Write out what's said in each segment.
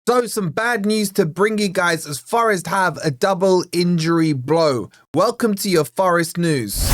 So some bad news to bring you guys as Forest have a double injury blow. Welcome to your Forest news.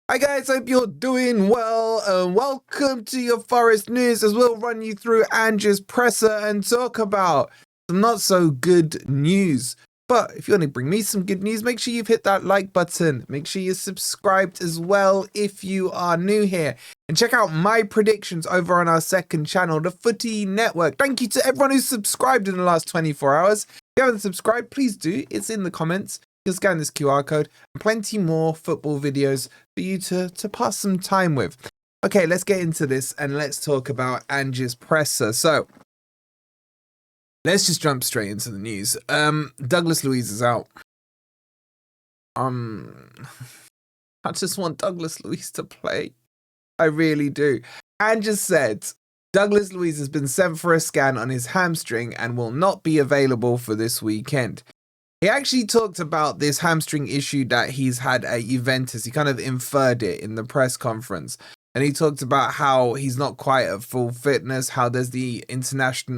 Hi guys, hope you're doing well and welcome to your Forest news as we'll run you through Ange's presser and talk about some not so good news. But if you want to bring me some good news, make sure you've hit that like button. Make sure you're subscribed as well if you are new here. And check out my predictions over on our second channel, the Footy Network. Thank you to everyone who's subscribed in the last 24 hours. If you haven't subscribed, please do. It's in the comments. You'll scan this QR code and plenty more football videos for you to pass some time with. Okay, let's get into this and let's talk about Ange's presser. So, let's just jump straight into the news. Douglas Luiz is out. I just want Douglas Luiz to play. I really do. Ange just said Douglas Luiz has been sent for a scan on his hamstring and will not be available for this weekend. He actually talked about this hamstring issue that he's had at Juventus. He kind of inferred it in the press conference. And he talked about how he's not quite at full fitness, how there's the next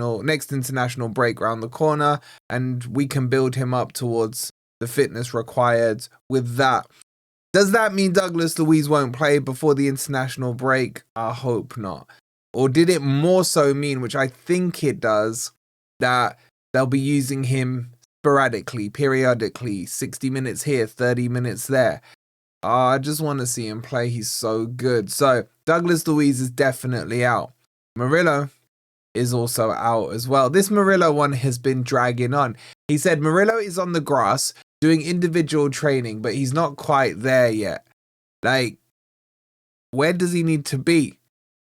international break around the corner, and we can build him up towards the fitness required with that. Does that mean Douglas Luiz won't play before the international break? I hope not. Or did it more so mean, which I think it does, that they'll be using him sporadically, periodically, 60 minutes here, 30 minutes there? I just want to see him play. He's so good. So Douglas Luiz is definitely out. Murillo is also out as well. This Murillo one has been dragging on. He said Murillo is on the grass doing individual training, but he's not quite there yet. Like, where does he need to be?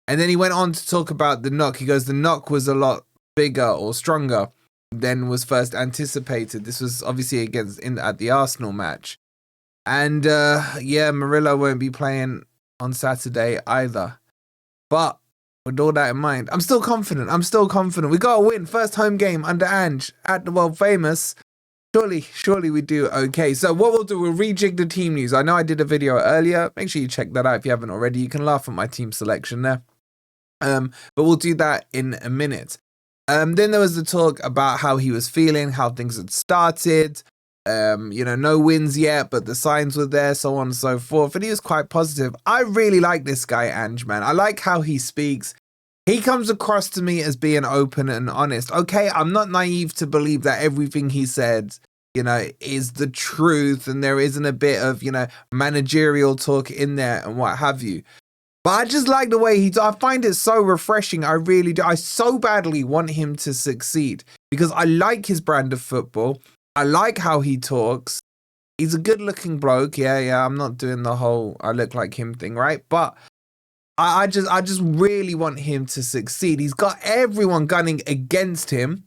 And then he went on to talk about the knock. He goes, the knock was a lot bigger or stronger than was first anticipated. This was obviously at the Arsenal match. And yeah, Murillo won't be playing on Saturday either. But with all that in mind, I'm still confident. We got a win. First home game under Ange at the world famous. Surely we do okay. So what we'll do, we'll rejig the team news. I know I did a video earlier. Make sure you check that out if you haven't already. You can laugh at my team selection there. But we'll do that in a minute. Then there was the talk about how he was feeling, how things had started. No wins yet, but the signs were there, so on and so forth. And he was quite positive. I really like this guy, Ange, man. I like how he speaks. He comes across to me as being open and honest. Okay, I'm not naive to believe that everything he said, is the truth and there isn't a bit of, managerial talk in there and what have you. But I just like the way I find it so refreshing. I really do. I so badly want him to succeed because I like his brand of football. I like how he talks. He's a good looking bloke. Yeah. I'm not doing the whole I look like him thing, right? But I just really want him to succeed. He's got everyone gunning against him.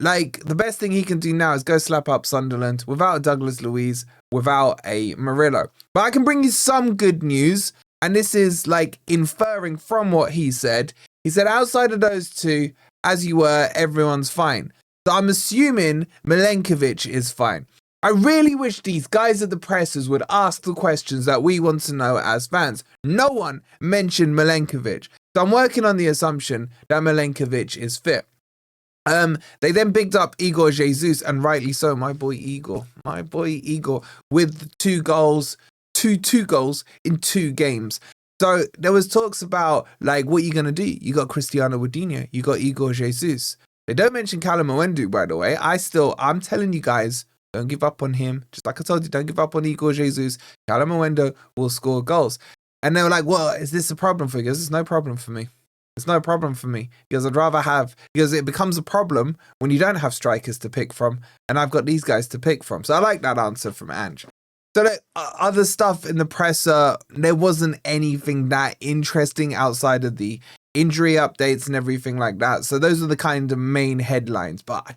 Like, the best thing he can do now is go slap up Sunderland without a Douglas Luiz, without a Murillo. But I can bring you some good news. And this is like inferring from what he said. He said, outside of those two, as you were, everyone's fine. So I'm assuming Milenkovic is fine. I really wish these guys at the pressers would ask the questions that we want to know as fans. No one mentioned Milenkovic. So I'm working on the assumption that Milenkovic is fit. They then bigged up Igor Jesus, and rightly so, my boy Igor, with two goals in 2 games. So there was talks about, like, what you're going to do. You got Cristiano Ronaldo, you got Igor Jesus. They don't mention Callum Owendu, by the way. I'm telling you guys, don't give up on him. Just like I told you, don't give up on Igor Jesus. Callum Owendu will score goals. And they were like, well, is this a problem for you? Because it's no problem for me. It's no problem for me. Because because it becomes a problem when you don't have strikers to pick from. And I've got these guys to pick from. So I like that answer from Ange. So other stuff in the presser, there wasn't anything that interesting outside of the injury updates and everything like that. So those are the kind of main headlines. But I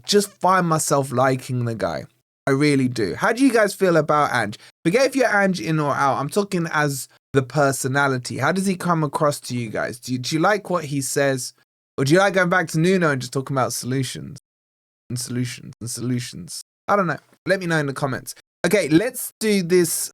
just find myself liking the guy. I really do. How do you guys feel about Ange? Forget if you're Ange in or out. I'm talking as the personality. How does he come across to you guys? Do you like what he says? Or do you like going back to Nuno and just talking about solutions? I don't know. Let me know in the comments. Okay, let's do this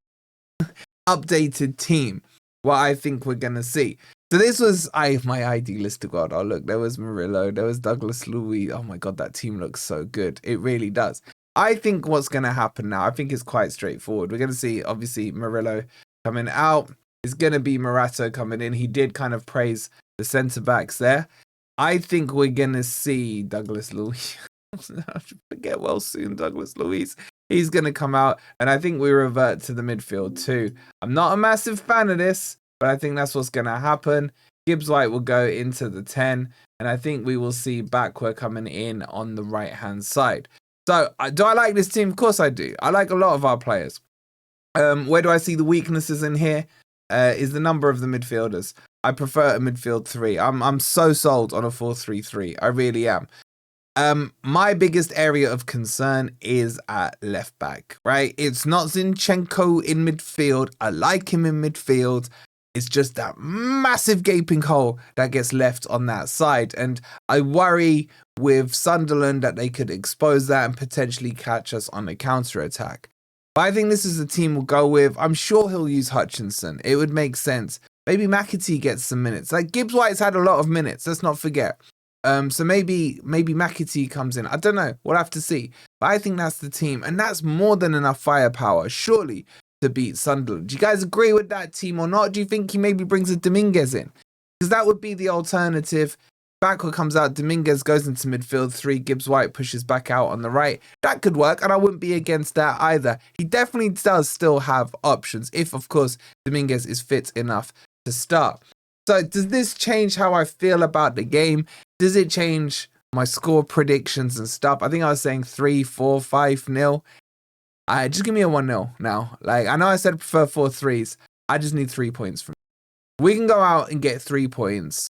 updated team, what I think we're going to see. So this was my idealistic world. Oh, look, there was Murillo, there was Douglas Luiz. Oh my God, that team looks so good. It really does. I think what's going to happen now, I think it's quite straightforward. We're going to see, obviously, Murillo coming out. It's going to be Morata coming in. He did kind of praise the centre-backs there. I think we're going to see Douglas Luiz. Get well soon, Douglas Luiz. He's going to come out, and I think we revert to the midfield too. I'm not a massive fan of this, but I think that's what's going to happen. Gibbs-White will go into the 10, and I think we will see Backward coming in on the right-hand side. So, do I like this team? Of course I do. I like a lot of our players. Where do I see the weaknesses in here? Is the number of the midfielders. I prefer a midfield 3. I'm so sold on a 4-3-3. I really am. My biggest area of concern is at left back, right? It's not Zinchenko in midfield. I like him in midfield. It's just that massive gaping hole that gets left on that side. And I worry with Sunderland that they could expose that and potentially catch us on a counter-attack. But I think this is the team we'll go with. I'm sure he'll use Hutchinson. It would make sense. Maybe McAtee gets some minutes. Like Gibbs-White's had a lot of minutes. Let's not forget. So maybe McAtee comes in. I don't know. We'll have to see. But I think that's the team. And that's more than enough firepower, surely, to beat Sunderland. Do you guys agree with that team or not? Do you think he maybe brings a Dominguez in? Because that would be the alternative. Backward comes out, Dominguez goes into midfield 3, Gibbs-White pushes back out on the right. That could work, and I wouldn't be against that either. He definitely does still have options, if, of course, Dominguez is fit enough to start. So does this change how I feel about the game? Does it change my score predictions and stuff? I think I was saying 3, 4, 5-0. Just give me a 1-0 now. Like, I know I said I prefer 4 3s. I just need 3 points from you. We can go out and get 3 points.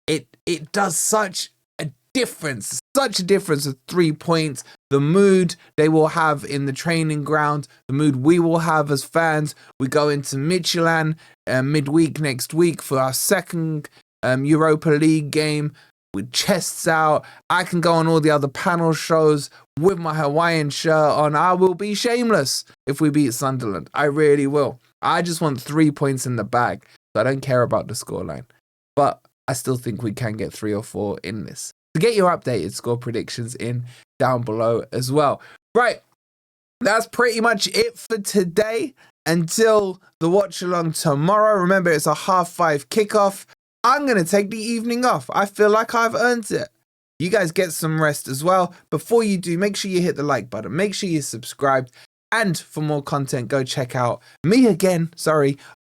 It does such a difference with 3 points. The mood they will have in the training ground, the mood we will have as fans. We go into Midtjylland midweek next week for our second Europa League game with chests out. I can go on all the other panel shows with my Hawaiian shirt on. I will be shameless if we beat Sunderland. I really will. I just want 3 points in the bag. So I don't care about the scoreline. But I still think we can get 3 or 4 in this. So get your updated score predictions in down below as well. Right, that's pretty much it for today. Until the watch along tomorrow. Remember, it's a 5:30 kickoff. I'm going to take the evening off. I feel like I've earned it. You guys get some rest as well. Before you do, make sure you hit the like button. Make sure you're subscribed. And for more content, go check out me again,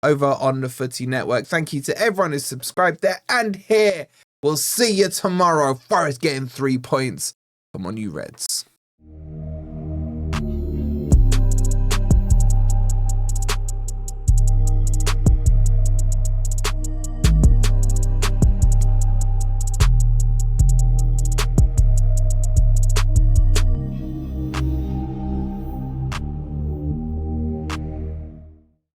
over on the Footy Network. Thank you to everyone who's subscribed there and here. We'll see you tomorrow. Forest getting 3 points. Come on, you Reds.